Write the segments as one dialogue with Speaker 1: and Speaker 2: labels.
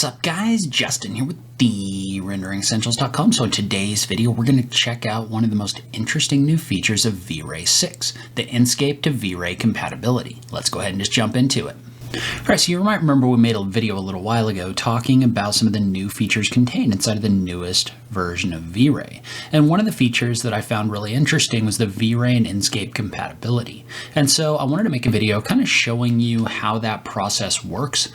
Speaker 1: What's up guys, Justin here with the RenderingEssentials.com. So in today's video, we're going to check out one of the most interesting new features of V-Ray 6, the Inkscape to V-Ray compatibility. Let's go ahead and just jump into it. Alright, so you might remember we made a video a little while ago talking about some of the new features contained inside of the newest version of V-Ray. And one of the features that I found really interesting was the V-Ray and Inkscape compatibility. And so I wanted to make a video kind of showing you how that process works,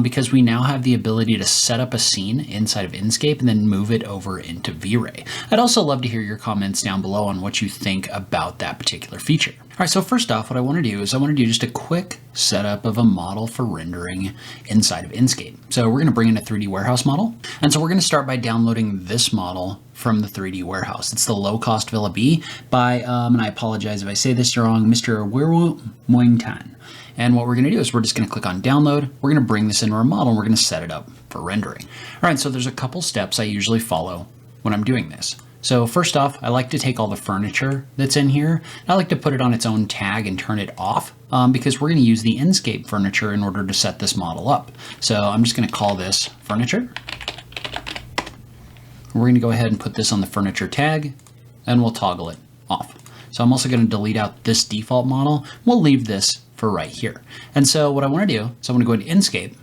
Speaker 1: because we now have the ability to set up a scene inside of Inkscape and then move it over into V-Ray. I'd also love to hear your comments down below on what you think about that particular feature. Alright, so first off, what I want to do is I want to do just a quick setup of a model for rendering inside of Inkscape. So we're going to bring in a 3D warehouse model. And so we're going to start by downloading this model from the 3D warehouse. It's the low-cost Villa B by, and I apologize if I say this wrong, Mr. Werwu Muang Tan. And what we're going to do is we're just going to click on download. We're going to bring this into our model and we're going to set it up for rendering. Alright, so there's a couple steps I usually follow when I'm doing this. So first off, I like to take all the furniture that's in here. I like to put it on its own tag and turn it off because we're going to use the Inkscape furniture in order to set this model up. So I'm just going to call this furniture. We're going to go ahead and put this on the furniture tag and we'll toggle it off. So I'm also going to delete out this default model. We'll leave this for right here. And so what I want to do is I want to go into Inkscape.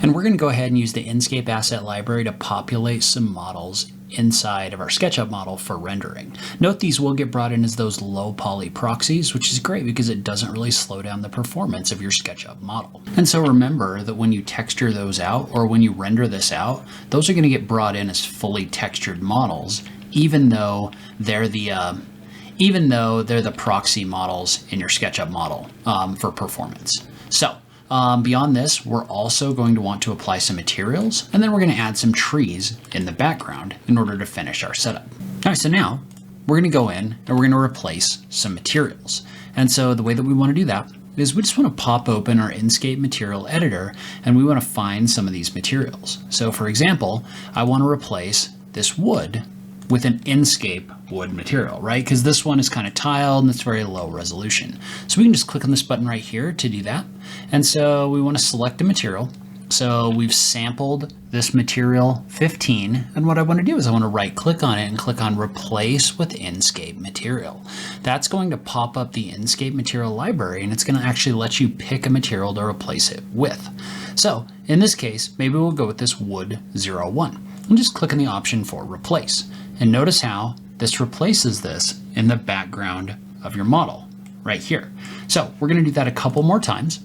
Speaker 1: And we're going to go ahead and use the Inkscape asset library to populate some models inside of our SketchUp model for rendering. Note these will get brought in as those low poly proxies, which is great because it doesn't really slow down the performance of your SketchUp model. And so remember that when you texture those out or when you render this out, those are going to get brought in as fully textured models, even though they're the proxy models in your SketchUp model for performance. So beyond this, we're also going to want to apply some materials, and then we're going to add some trees in the background in order to finish our setup. All right, so now we're going to go in and we're going to replace some materials. And so the way that we want to do that is we just want to pop open our Inkscape material editor and we want to find some of these materials. So for example, I want to replace this wood with an Inkscape wood material, right? Because this one is kind of tiled and it's very low resolution. So we can just click on this button right here to do that. And so we want to select a material. So we've sampled this material 15. And what I want to do is I want to right click on it and click on replace with Inkscape material. That's going to pop up the Inkscape material library and it's going to actually let you pick a material to replace it with. So in this case, maybe we'll go with this wood 01 and just click on the option for replace. And notice how this replaces this in the background of your model right here. So we're going to do that a couple more times.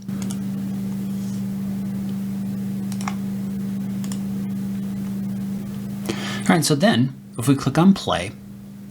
Speaker 1: All right, so then if we click on play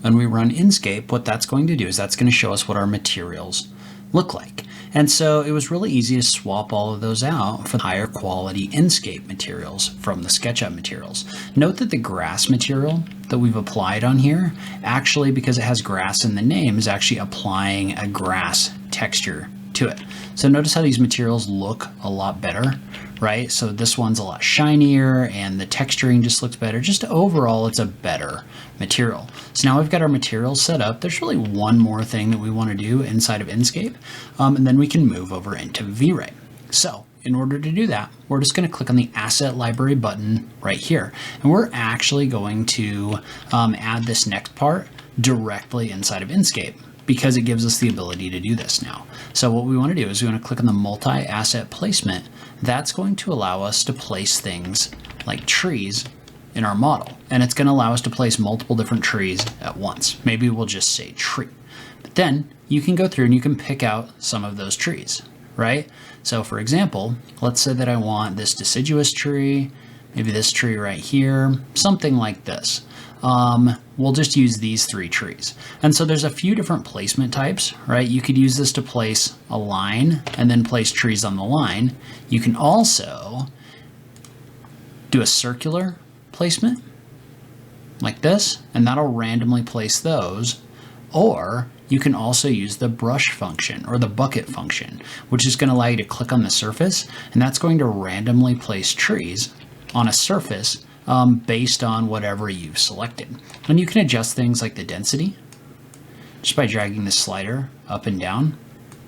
Speaker 1: and we run Inkscape, what that's going to do is that's going to show us what our materials look like. And so it was really easy to swap all of those out for higher quality Inkscape materials from the SketchUp materials. Note that the grass material that we've applied on here, actually because it has grass in the name, is actually applying a grass texture to it. So notice how these materials look a lot better, right? So this one's a lot shinier and the texturing just looks better. Just overall, it's a better material. So now we've got our materials set up. There's really one more thing that we want to do inside of Inkscape, and then we can move over into V-Ray. So in order to do that, we're just going to click on the Asset Library button right here. And we're actually going to add this next part directly inside of Inkscape, because it gives us the ability to do this now. So what we want to do is we want to click on the multi-asset placement. That's going to allow us to place things like trees in our model. And it's going to allow us to place multiple different trees at once. Maybe we'll just say tree. But then you can go through and you can pick out some of those trees, right? So for example, let's say that I want this deciduous tree, maybe this tree right here, something like this. We'll just use these three trees. And so there's a few different placement types, right? You could use this to place a line and then place trees on the line. You can also do a circular placement like this, and that'll randomly place those. Or you can also use the brush function or the bucket function, which is going to allow you to click on the surface, and that's going to randomly place trees on a surface based on whatever you've selected. And you can adjust things like the density just by dragging the slider up and down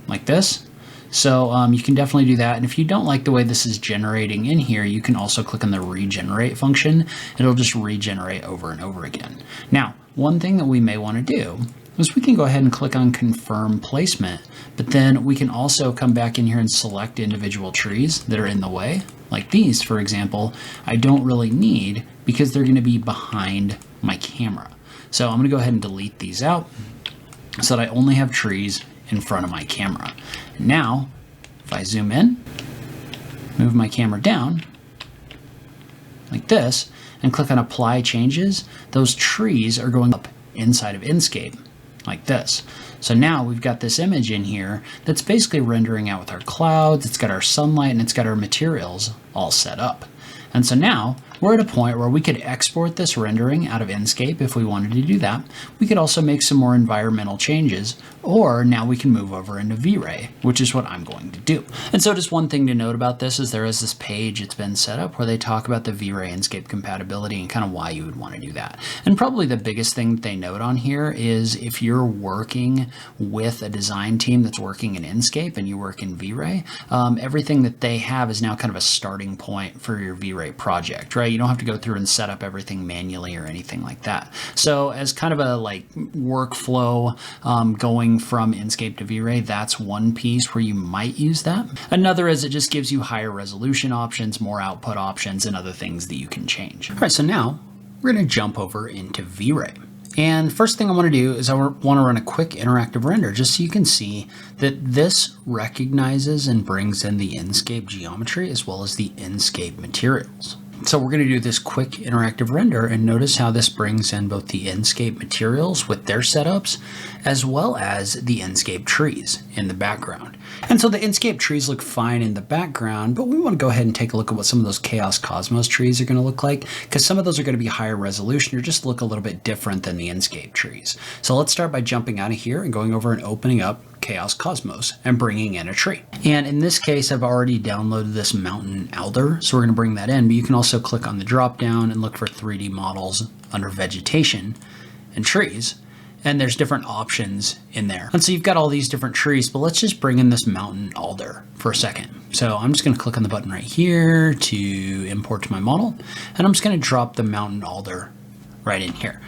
Speaker 1: like this. So you can definitely do that. And if you don't like the way this is generating in here, you can also click on the regenerate function. It'll just regenerate over and over again. Now, one thing that we may want to do is we can go ahead and click on confirm placement, but then we can also come back in here and select individual trees that are in the way. Like these, for example, I don't really need because they're going to be behind my camera. So I'm going to go ahead and delete these out so that I only have trees in front of my camera. Now, if I zoom in, move my camera down like this, and click on apply changes, those trees are going up inside of Inkscape like this. So now we've got this image in here that's basically rendering out with our clouds, it's got our sunlight, and it's got our materials all set up. And so now we're at a point where we could export this rendering out of Inkscape if we wanted to do that. We could also make some more environmental changes, or now we can move over into V-Ray, which is what I'm going to do. And so just one thing to note about this is there is this page it's been set up where they talk about the V-Ray Inkscape compatibility and kind of why you would want to do that. And probably the biggest thing that they note on here is if you're working with a design team that's working in Inkscape and you work in V-Ray, everything that they have is now kind of a starting point for your V-Ray project, right? You don't have to go through and set up everything manually or anything like that. So as kind of a like workflow going from Inkscape to V-Ray, that's one piece where you might use that. Another is it just gives you higher resolution options, more output options, and other things that you can change. All right, so now we're going to jump over into V-Ray. And first thing I want to do is I want to run a quick interactive render just so you can see that this recognizes and brings in the Inkscape geometry as well as the Inkscape materials. So we're going to do this quick interactive render and notice how this brings in both the Inkscape materials with their setups as well as the Inkscape trees in the background. And so the Inkscape trees look fine in the background, but we want to go ahead and take a look at what some of those Chaos Cosmos trees are going to look like, because some of those are going to be higher resolution or just look a little bit different than the Inkscape trees. So let's start by jumping out of here and going over and opening up Chaos Cosmos and bringing in a tree. And in this case, I've already downloaded this mountain alder, so we're going to bring that in, but you can also click on the drop down and look for 3D models under vegetation and trees. And there's different options in there. And so you've got all these different trees, but let's just bring in this mountain alder for a second. So I'm just going to click on the button right here to import to my model, and I'm just going to drop the mountain alder right in here.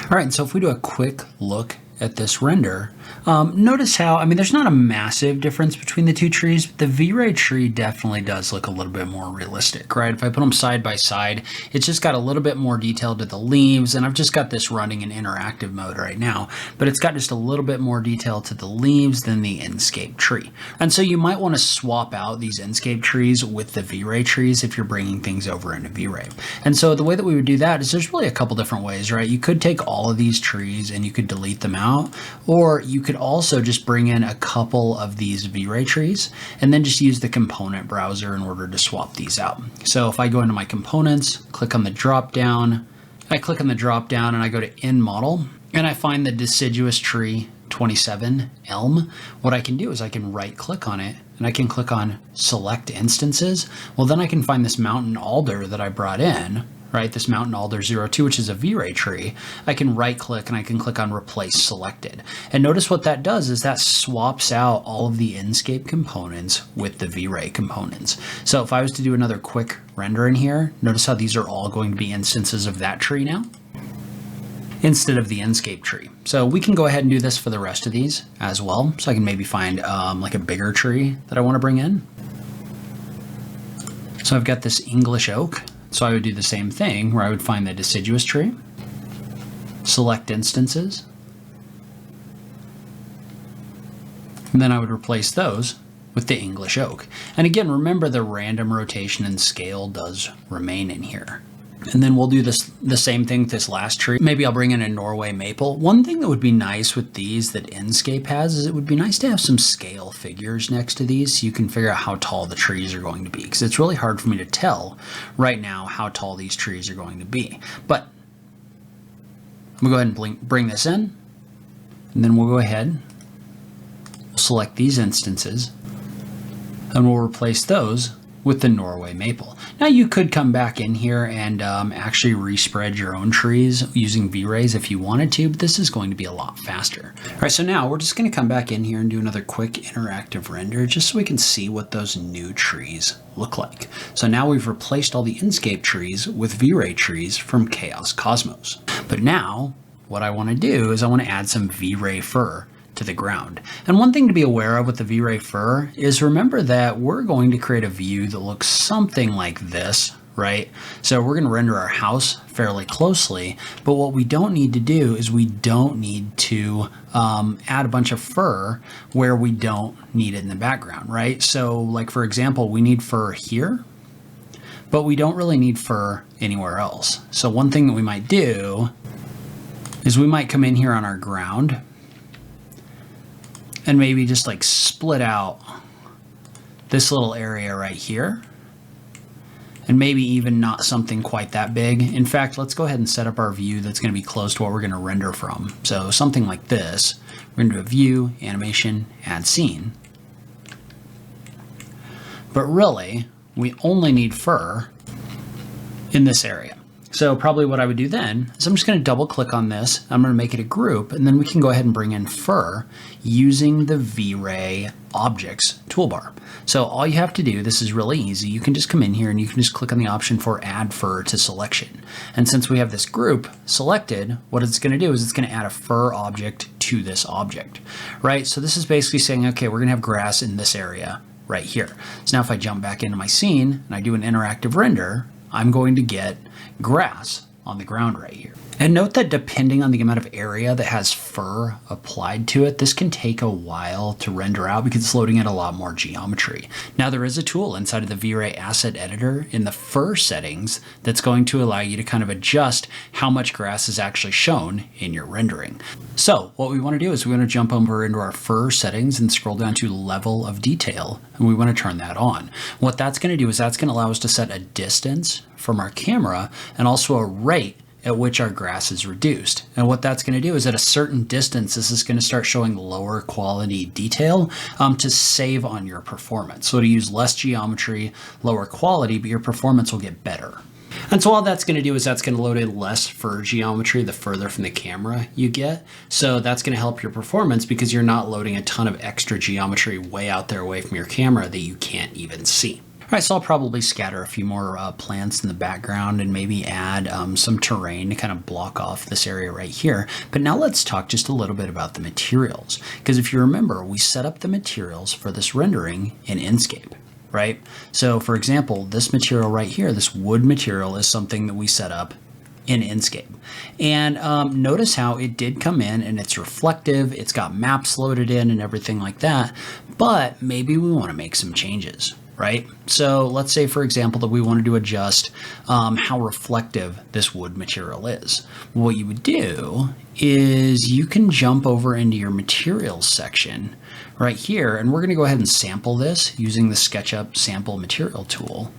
Speaker 1: All right, and so if we do a quick look at this render, notice how, I mean, there's not a massive difference between the two trees, but the V-Ray tree definitely does look a little bit more realistic, right? If I put them side by side, it's just got a little bit more detail to the leaves, and I've just got this running in interactive mode right now, but it's got just a little bit more detail to the leaves than the Inkscape tree. And so you might want to swap out these Inkscape trees with the V-Ray trees if you're bringing things over into V-Ray. And so the way that we would do that is there's really a couple different ways, right? You could take all of these trees and you could delete them out, or you could also just bring in a couple of these V-Ray trees and then just use the component browser in order to swap these out. So if I go into my components, click on the drop down, I click on the drop down and I go to in model and I find the deciduous tree 27 elm. What I can do is I can right click on it and I can click on select instances. Well, then I can find this mountain alder that I brought in, right? This mountain alder 02, which is a V-Ray tree. I can right click and I can click on replace selected. And notice what that does is that swaps out all of the Inkscape components with the V-Ray components. So if I was to do another quick render in here, notice how these are all going to be instances of that tree now instead of the Inkscape tree. So we can go ahead and do this for the rest of these as well. So I can maybe find like a bigger tree that I want to bring in. So I've got this English oak. So I would do the same thing where I would find the deciduous tree, select instances, and then I would replace those with the English oak. And again, remember the random rotation and scale does remain in here. And then we'll do the same thing with this last tree. Maybe I'll bring in a Norway maple. One thing that would be nice with these that Inkscape has is it would be nice to have some scale figures next to these so you can figure out how tall the trees are going to be. Because it's really hard for me to tell right now how tall these trees are going to be. But I'm going to go ahead and bring this in. And then we'll go ahead, select these instances, and we'll replace those with the Norway maple. Now you could come back in here and actually respread your own trees using V-Rays if you wanted to, but this is going to be a lot faster. All right, so now we're just going to come back in here and do another quick interactive render just so we can see what those new trees look like. So now we've replaced all the Inkscape trees with V-Ray trees from Chaos Cosmos. But now what I want to do is I want to add some V-Ray fur to the ground. And one thing to be aware of with the V-Ray fur is remember that we're going to create a view that looks something like this, right? So we're going to render our house fairly closely, but what we don't need to do is we don't need to add a bunch of fur where we don't need it in the background, right? So like for example, we need fur here, but we don't really need fur anywhere else. So one thing that we might do is we might come in here on our ground and maybe just like split out this little area right here, and maybe even not something quite that big. In fact, let's go ahead and set up our view that's going to be close to what we're going to render from. So something like this. We're going to do a view, animation, add scene. But really, we only need fur in this area. So probably what I would do then is I'm just going to double click on this. I'm going to make it a group, and then we can go ahead and bring in fur using the V-Ray objects toolbar. So all you have to do, this is really easy. You can just come in here and you can just click on the option for add fur to selection. And since we have this group selected, what it's going to do is it's going to add a fur object to this object, right? So this is basically saying, okay, we're going to have grass in this area right here. So now if I jump back into my scene and I do an interactive render, I'm going to get grass on the ground right here. And note that depending on the amount of area that has fur applied to it, this can take a while to render out because it's loading in a lot more geometry. Now there is a tool inside of the V-Ray asset editor in the fur settings that's going to allow you to kind of adjust how much grass is actually shown in your rendering. So what we want to do is we want to jump over into our fur settings and scroll down to level of detail, and we want to turn that on. What that's going to do is that's going to allow us to set a distance from our camera and also a rate at which our grass is reduced. And what that's going to do is at a certain distance, this is going to start showing lower quality detail to save on your performance. So to use less geometry, lower quality, but your performance will get better. And so all that's going to do is that's going to load in less fur geometry the further from the camera you get. So that's going to help your performance because you're not loading a ton of extra geometry way out there away from your camera that you can't even see. All right, so I'll probably scatter a few more plants in the background and maybe add some terrain to kind of block off this area right here. But now let's talk just a little bit about the materials. Because if you remember, we set up the materials for this rendering in Inkscape, right? So for example, this material right here, this wood material is something that we set up in Inkscape. And notice how it did come in and it's reflective, it's got maps loaded in and everything like that, but maybe we want to make some changes. Right? So let's say, for example, that we wanted to adjust how reflective this wood material is. What you would do is you can jump over into your materials section right here, and we're going to go ahead and sample this using the SketchUp sample material tool.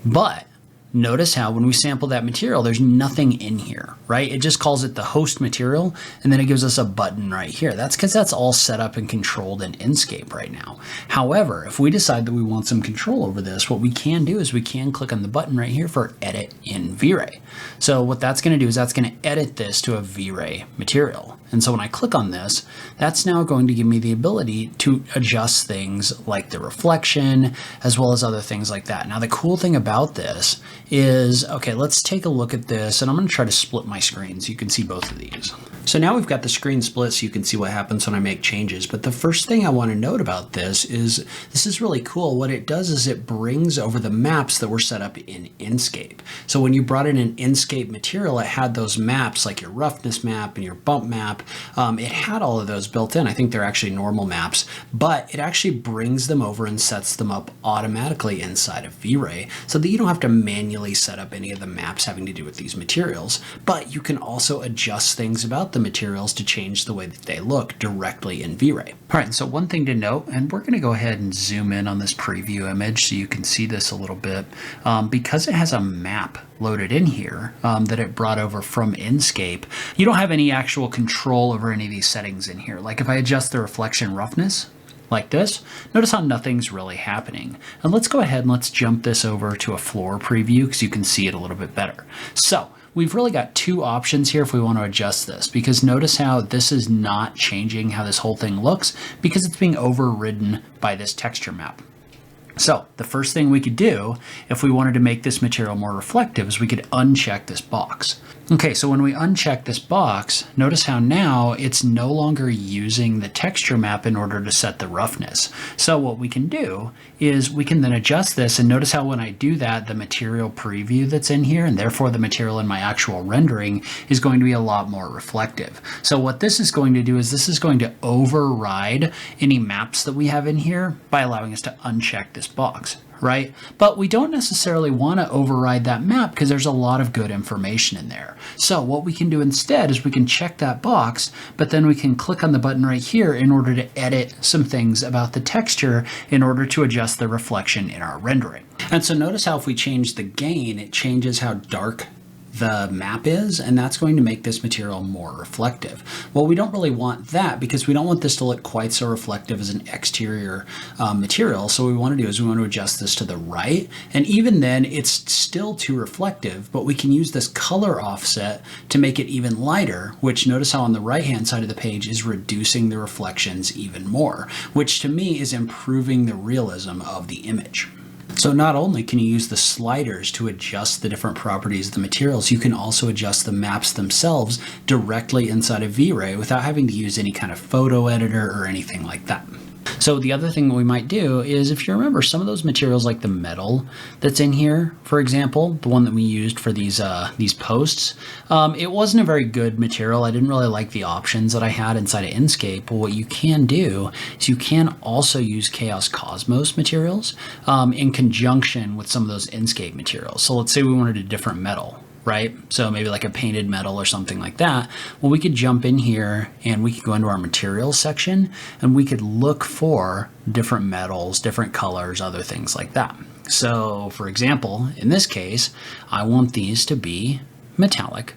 Speaker 1: But notice how when we sample that material, there's nothing in here, right? It just calls it the host material, and then it gives us a button right here. That's because that's all set up and controlled in Inkscape right now. However, if we decide that we want some control over this, what we can do is we can click on the button right here for Edit in V-Ray. So what that's going to do is that's going to edit this to a V-Ray material. And so when I click on this, that's now going to give me the ability to adjust things like the reflection, as well as other things like that. Now, the cool thing about this is, okay, let's take a look at this, and I'm going to try to split my screen so you can see both of these. So now we've got the screen split so you can see what happens when I make changes. But the first thing I want to note about this is really cool. What it does is it brings over the maps that were set up in Inkscape. So when you brought in an Inkscape material, it had those maps like your roughness map and your bump map. It had all of those built in. I think they're actually normal maps, but it actually brings them over and sets them up automatically inside of V-Ray so that you don't have to manually set up any of the maps having to do with these materials, but you can also adjust things about the materials to change the way that they look directly in V-Ray. All right, so one thing to note, and we're going to go ahead and zoom in on this preview image so you can see this a little bit, because it has a map loaded in here that it brought over from Inkscape, you don't have any actual control over any of these settings in here. Like if I adjust the reflection roughness, like this, notice how nothing's really happening. And let's go ahead and let's jump this over to a floor preview because you can see it a little bit better. So we've really got two options here if we want to adjust this, because notice how this is not changing how this whole thing looks because it's being overridden by this texture map. So the first thing we could do if we wanted to make this material more reflective is we could uncheck this box. Okay, so when we uncheck this box, notice how now it's no longer using the texture map in order to set the roughness. So what we can do is we can then adjust this, and notice how when I do that, the material preview that's in here, and therefore the material in my actual rendering, is going to be a lot more reflective. So what this is going to do is this is going to override any maps that we have in here by allowing us to uncheck this box, right? But we don't necessarily want to override that map because there's a lot of good information in there. So what we can do instead is we can check that box, but then we can click on the button right here in order to edit some things about the texture in order to adjust the reflection in our rendering. And so notice how if we change the gain, it changes how dark the map is, and that's going to make this material more reflective. Well, we don't really want that because we don't want this to look quite so reflective as an exterior material. So what we want to do is we want to adjust this to the right, and even then it's still too reflective, but we can use this color offset to make it even lighter, which notice how on the right hand side of the page is reducing the reflections even more, which to me is improving the realism of the image. So not only can you use the sliders to adjust the different properties of the materials, you can also adjust the maps themselves directly inside of V-Ray without having to use any kind of photo editor or anything like that. So the other thing we might do is, if you remember some of those materials like the metal that's in here, for example, the one that we used for these posts, it wasn't a very good material. I didn't really like the options that I had inside of Inkscape. But what you can do is you can also use Chaos Cosmos materials in conjunction with some of those Inkscape materials. So let's say we wanted a different metal, right? So maybe like a painted metal or something like that. Well, we could jump in here and we could go into our materials section and we could look for different metals, different colors, other things like that. So for example, in this case, I want these to be metallic.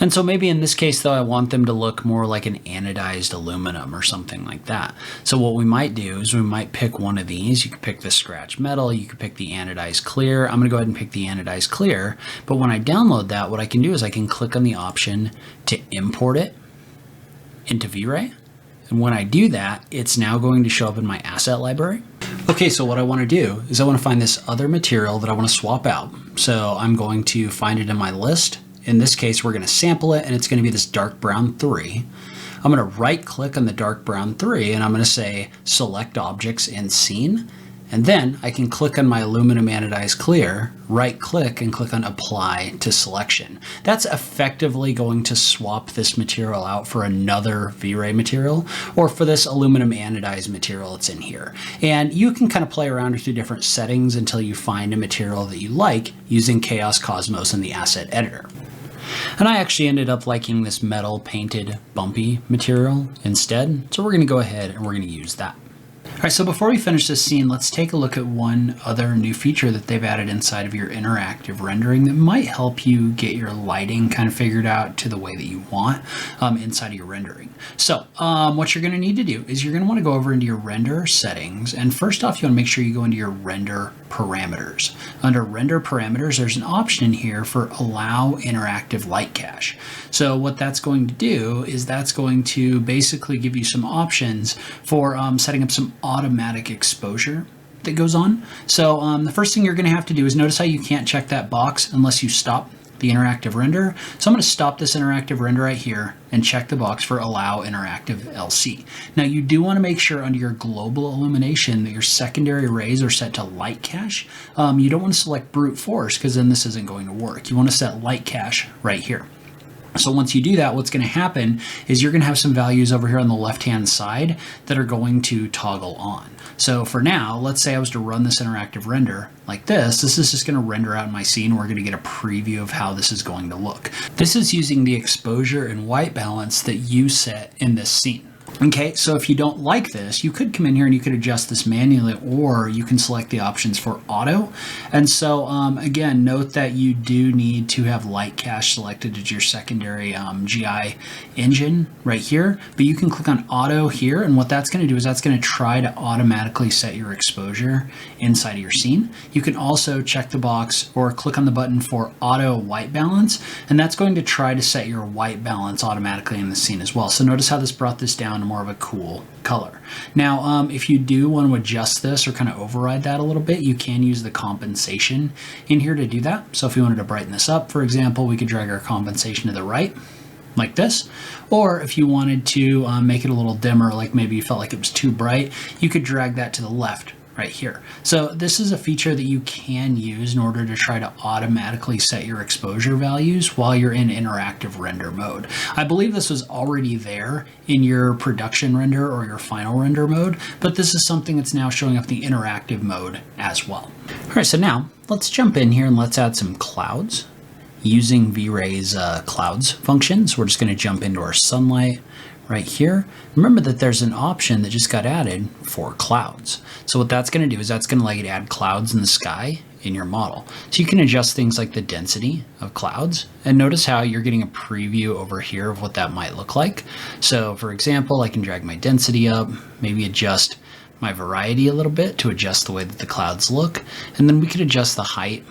Speaker 1: And so maybe in this case, though, I want them to look more like an anodized aluminum or something like that. So what we might do is we might pick one of these. You could pick the scratch metal, you could pick the anodized clear. I'm gonna go ahead and pick the anodized clear. But when I download that, what I can do is I can click on the option to import it into V-Ray. And when I do that, it's now going to show up in my asset library. Okay, so what I want to do is I want to find this other material that I want to swap out. So I'm going to find it in my list. In this case, we're going to sample it, and it's going to be this dark brown 3. I'm going to right click on the dark brown 3, and I'm going to say select objects in scene. And then I can click on my aluminum anodized clear, right click and click on apply to selection. That's effectively going to swap this material out for another V-Ray material or for this aluminum anodized material that's in here. And you can kind of play around with your different settings until you find a material that you like using Chaos Cosmos in the asset editor. And I actually ended up liking this metal painted bumpy material instead. So we're going to go ahead and we're going to use that. All right, so before we finish this scene, let's take a look at one other new feature that they've added inside of your interactive rendering that might help you get your lighting kind of figured out to the way that you want inside of your rendering. So what you're going to need to do is you're going to want to go over into your render settings. And first off, you want to make sure you go into your render parameters. Under render parameters, there's an option in here for allow interactive light cache. So what that's going to do is that's going to basically give you some options for setting up some automatic exposure that goes on. So the first thing you're going to have to do is notice how you can't check that box unless you stop the interactive render. So I'm going to stop this interactive render right here and check the box for allow interactive LC. Now you do want to make sure under your global illumination that your secondary rays are set to light cache. You don't want to select brute force because then this isn't going to work. You want to set light cache right here. So once you do that, what's going to happen is you're going to have some values over here on the left-hand side that are going to toggle on. So for now, let's say I was to run this interactive render like this. This is just going to render out in my scene. We're going to get a preview of how this is going to look. This is using the exposure and white balance that you set in this scene. Okay, so if you don't like this, you could come in here and you could adjust this manually, or you can select the options for auto. And so again, note that you do need to have light cache selected as your secondary GI engine right here, but you can click on auto here, and what that's going to do is that's going to try to automatically set your exposure inside of your scene. You can also check the box or click on the button for auto white balance, and that's going to try to set your white balance automatically in the scene as well. So notice how this brought this down to more of a cool color. Now, if you do want to adjust this or kind of override that a little bit, you can use the compensation in here to do that. So if we wanted to brighten this up, for example, we could drag our compensation to the right like this. Or if you wanted to make it a little dimmer, like maybe you felt like it was too bright, you could drag that to the left right here. So this is a feature that you can use in order to try to automatically set your exposure values while you're in interactive render mode. I believe this was already there in your production render or your final render mode, but this is something that's now showing up in the interactive mode as well. All right, so now let's jump in here and let's add some clouds using V-Ray's clouds function. So we're just going to jump into our sunlight right here. Remember that there's an option that just got added for clouds. So what that's going to do is that's going to let you add clouds in the sky in your model. So you can adjust things like the density of clouds, and notice how you're getting a preview over here of what that might look like. So for example, I can drag my density up, maybe adjust my variety a little bit to adjust the way that the clouds look, and then we could adjust the height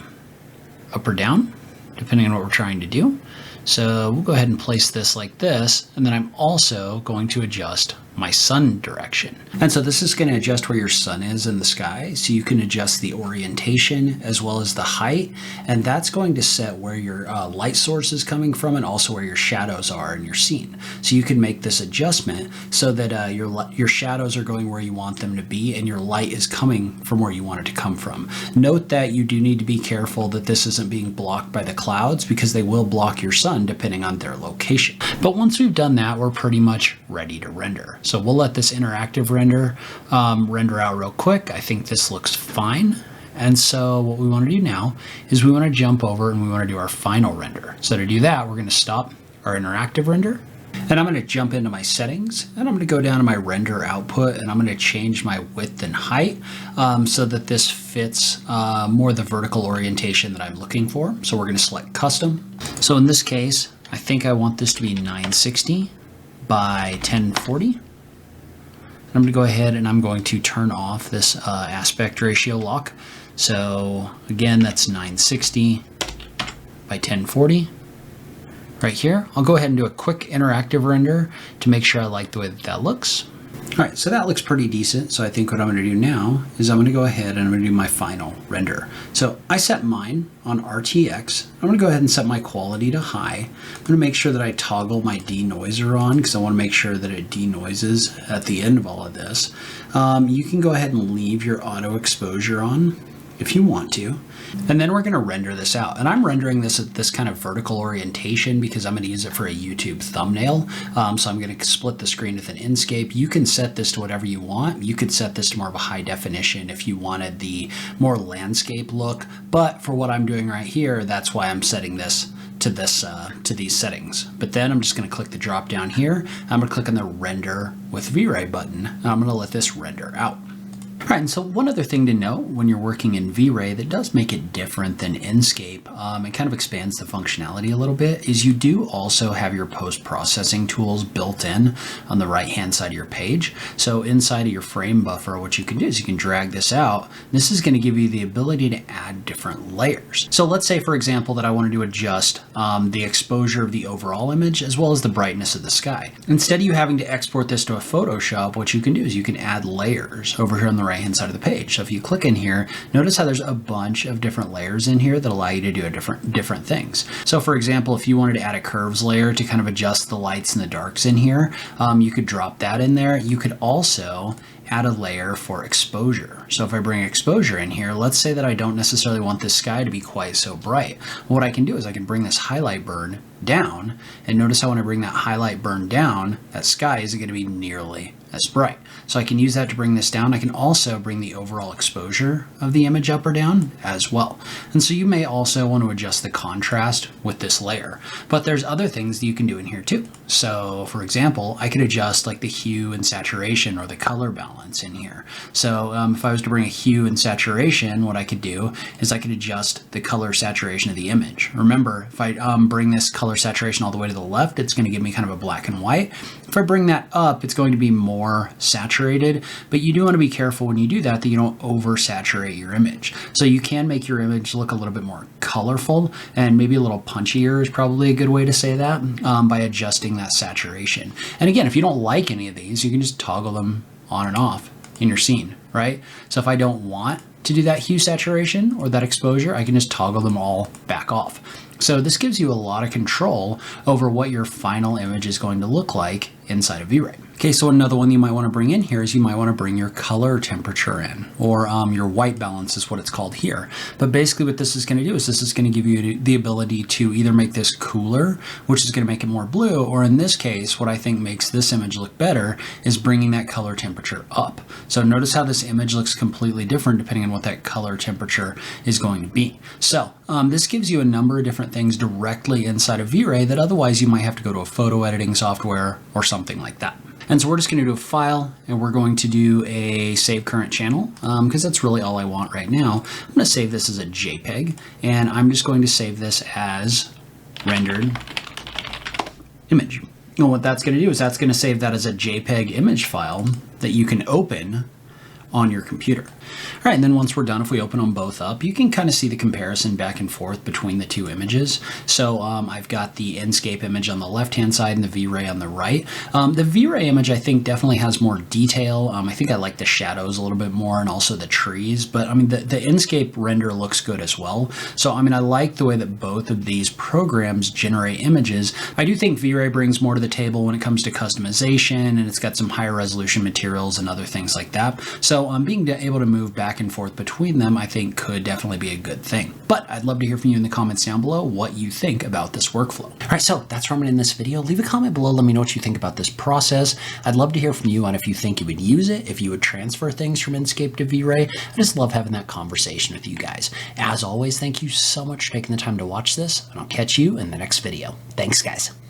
Speaker 1: up or down depending on what we're trying to do. So we'll go ahead and place this like this, and then I'm also going to adjust my sun direction. And so this is going to adjust where your sun is in the sky, so you can adjust the orientation as well as the height, and that's going to set where your light source is coming from and also where your shadows are in your scene. So you can make this adjustment so that your shadows are going where you want them to be and your light is coming from where you want it to come from. Note that you do need to be careful that this isn't being blocked by the clouds, because they will block your sun depending on their location. But once we've done that, we're pretty much ready to render. So we'll let this interactive render render out real quick. I think this looks fine. And so what we want to do now is we want to jump over and we want to do our final render. So to do that, we're going to stop our interactive render. And I'm going to jump into my settings, and I'm going to go down to my render output, and I'm going to change my width and height so that this fits more the vertical orientation that I'm looking for. So we're going to select custom. So in this case, I think I want this to be 960 by 1040. I'm going to go ahead and I'm going to turn off this aspect ratio lock. So again, that's 960 by 1040. Right here, I'll go ahead and do a quick interactive render to make sure I like the way that that looks. All right, so that looks pretty decent. So I think what I'm gonna do now is I'm gonna go ahead and I'm gonna do my final render. So I set mine on RTX. I'm gonna go ahead and set my quality to high. I'm gonna make sure that I toggle my denoiser on, because I wanna make sure that it denoises at the end of all of this. You can go ahead and leave your auto exposure on if you want to. And then we're going to render this out. And I'm rendering this at this kind of vertical orientation because I'm going to use it for a YouTube thumbnail. So I'm going to split the screen with an Inkscape. You can set this to whatever you want. You could set this to more of a high definition if you wanted the more landscape look. But for what I'm doing right here, that's why I'm setting this to these settings. But then I'm just going to click the drop down here. I'm going to click on the render with V-Ray button. And I'm going to let this render out. All right, and so one other thing to note when you're working in V-Ray that does make it different than Inkscape, and kind of expands the functionality a little bit, is you do also have your post-processing tools built in on the right-hand side of your page. So inside of your frame buffer, what you can do is you can drag this out. This is going to give you the ability to add different layers. So let's say, for example, that I wanted to adjust the exposure of the overall image as well as the brightness of the sky. Instead of you having to export this to a Photoshop, what you can do is you can add layers over here on the right-hand side of the page. So if you click in here, notice how there's a bunch of different layers in here that allow you to do different things. So for example, if you wanted to add a curves layer to kind of adjust the lights and the darks in here, you could drop that in there. You could also add a layer for exposure. So if I bring exposure in here, let's say that I don't necessarily want this sky to be quite so bright. What I can do is I can bring this highlight burn down, and notice how when I bring that highlight burn down, that sky isn't going to be nearly as bright. So I can use that to bring this down. I can also bring the overall exposure of the image up or down as well. And so you may also want to adjust the contrast with this layer. But there's other things that you can do in here too. So for example, I could adjust like the hue and saturation or the color balance in here. So if I was to bring a hue and saturation, what I could do is I could adjust the color saturation of the image. Remember, if I bring this color saturation all the way to the left, it's going to give me kind of a black and white. If I bring that up, it's going to be more saturated, but you do want to be careful when you do that you don't oversaturate your image. So you can make your image look a little bit more colorful and maybe a little punchier is probably a good way to say that by adjusting that saturation. And again, if you don't like any of these, you can just toggle them on and off in your scene, right? So if I don't want to do that hue saturation or that exposure, I can just toggle them all back off. So this gives you a lot of control over what your final image is going to look like inside of V-Ray. Okay, so another one you might want to bring in here is you might want to bring your color temperature in, or your white balance is what it's called here. But basically what this is going to do is this is going to give you the ability to either make this cooler, which is going to make it more blue, or in this case, what I think makes this image look better is bringing that color temperature up. So notice how this image looks completely different depending on what that color temperature is going to be. So this gives you a number of different things directly inside of V-Ray that otherwise you might have to go to a photo editing software or something like that. And so we're just going to do a file and we're going to do a save current channel because that's really all I want right now. I'm going to save this as a JPEG and I'm just going to save this as rendered image. And what that's going to do is that's going to save that as a JPEG image file that you can open on your computer. All right, and then once we're done, if we open them both up, you can kind of see the comparison back and forth between the two images. So I've got the Enscape image on the left-hand side and the V-Ray on the right. The V-Ray image, I think, definitely has more detail. I think I like the shadows a little bit more and also the trees, but I mean, the Enscape render looks good as well. So, I mean, I like the way that both of these programs generate images. I do think V-Ray brings more to the table when it comes to customization, and it's got some higher resolution materials and other things like that. So being able to move back and forth between them, I think could definitely be a good thing. But I'd love to hear from you in the comments down below what you think about this workflow. All right, so that's where I'm going to end this video. Leave a comment below. Let me know what you think about this process. I'd love to hear from you on if you think you would use it, if you would transfer things from Enscape to V-Ray. I just love having that conversation with you guys. As always, thank you so much for taking the time to watch this, and I'll catch you in the next video. Thanks, guys.